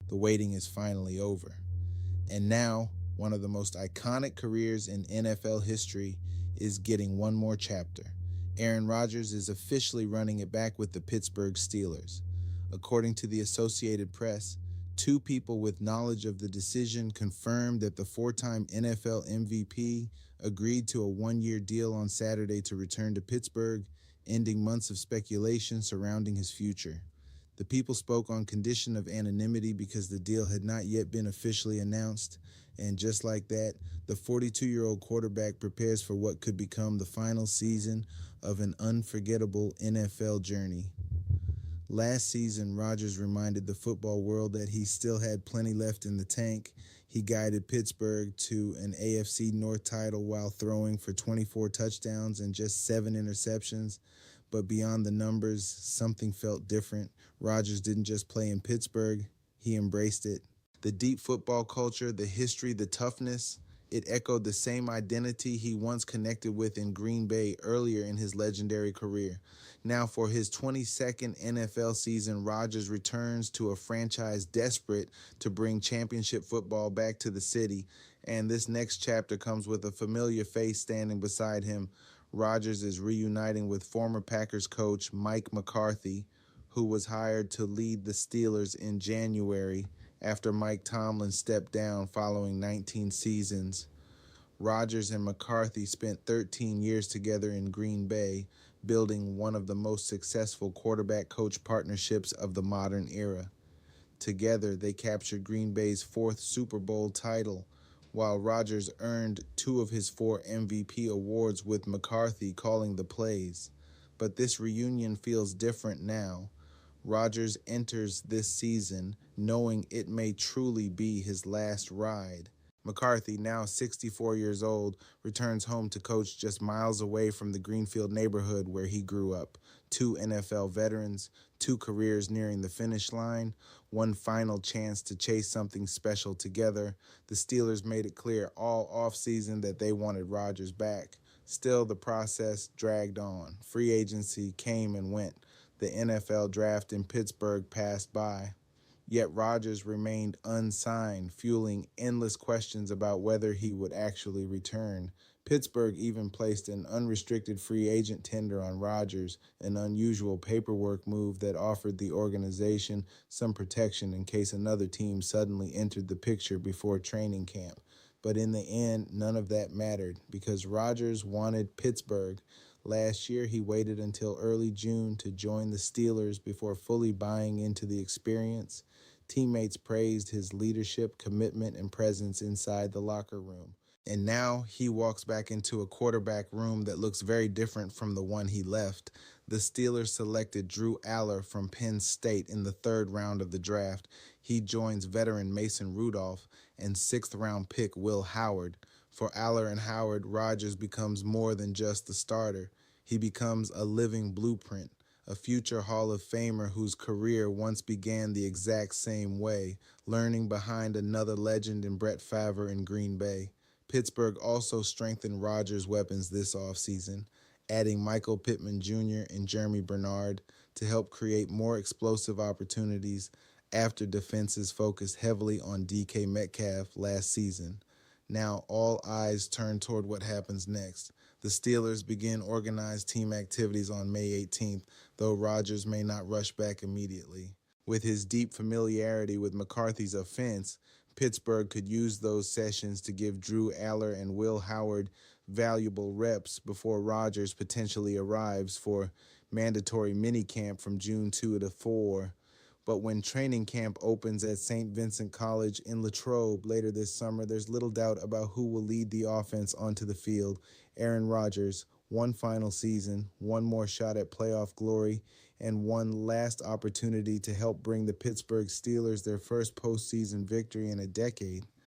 The waiting is finally over. And now, one of the most iconic careers in NFL history is getting one more chapter. Aaron Rodgers is officially running it back with the Pittsburgh Steelers. According to the Associated Press, two people with knowledge of the decision confirmed that the four-time NFL MVP agreed to a one-year deal on Saturday to return to Pittsburgh, ending months of speculation surrounding his future. The people spoke on condition of anonymity because the deal had not yet been officially announced, and just like that, the 42-year-old quarterback prepares for what could become the final season of an unforgettable NFL journey. Last season, Rodgers reminded the football world that he still had plenty left in the tank. He guided Pittsburgh to an AFC North title while throwing for 24 touchdowns and just 7 interceptions. But beyond the numbers, something felt different. Rodgers didn't just play in Pittsburgh, he embraced it. The deep football culture, the history, the toughness, it echoed the same identity he once connected with in Green Bay earlier in his legendary career. Now, for his 22nd NFL season, Rodgers returns to a franchise desperate to bring championship football back to the city, and this next chapter comes with a familiar face standing beside him. Rodgers is reuniting with former Packers coach Mike McCarthy, who was hired to lead the Steelers in January after Mike Tomlin stepped down following 19 seasons. Rodgers and McCarthy spent 13 years together in Green Bay, building one of the most successful quarterback-coach partnerships of the modern era. Together, they captured Green Bay's 4th Super Bowl title, while Rodgers earned 2 of his 4 MVP awards with McCarthy calling the plays. But this reunion feels different now. Rodgers enters this season knowing it may truly be his last ride. McCarthy, now 64 years old, returns home to coach just miles away from the Greenfield neighborhood where he grew up. 2 NFL veterans, 2 careers nearing the finish line, one final chance to chase something special together. The Steelers made it clear all offseason that they wanted Rodgers back. Still, the process dragged on. Free agency came and went. The NFL draft in Pittsburgh passed by. Yet Rodgers remained unsigned, fueling endless questions about whether he would actually return. Pittsburgh even placed an unrestricted free agent tender on Rodgers, an unusual paperwork move that offered the organization some protection in case another team suddenly entered the picture before training camp. But in the end, none of that mattered because Rodgers wanted Pittsburgh. Last year, he waited until early June to join the Steelers before fully buying into the experience. Teammates praised his leadership, commitment, and presence inside the locker room. And now he walks back into a quarterback room that looks very different from the one he left. The Steelers selected Drew Aller from Penn State in the 3rd round of the draft. He joins veteran Mason Rudolph and 6th-round pick Will Howard. For Aller and Howard, Rodgers becomes more than just the starter. He becomes a living blueprint, a future Hall of Famer whose career once began the exact same way, learning behind another legend in Brett Favre in Green Bay. Pittsburgh also strengthened Rodgers' weapons this offseason, adding Michael Pittman Jr. and Jeremy Bernard to help create more explosive opportunities after defenses focused heavily on DK Metcalf last season. Now all eyes turn toward what happens next. The Steelers begin organized team activities on May 18th, though Rodgers may not rush back immediately. With his deep familiarity with McCarthy's offense, Pittsburgh could use those sessions to give Drew Aller and Will Howard valuable reps before Rodgers potentially arrives for mandatory minicamp from June 2 to 4. But when training camp opens at St. Vincent College in Latrobe later this summer, there's little doubt about who will lead the offense onto the field. Aaron Rodgers, one final season, one more shot at playoff glory, and one last opportunity to help bring the Pittsburgh Steelers their first postseason victory in a decade.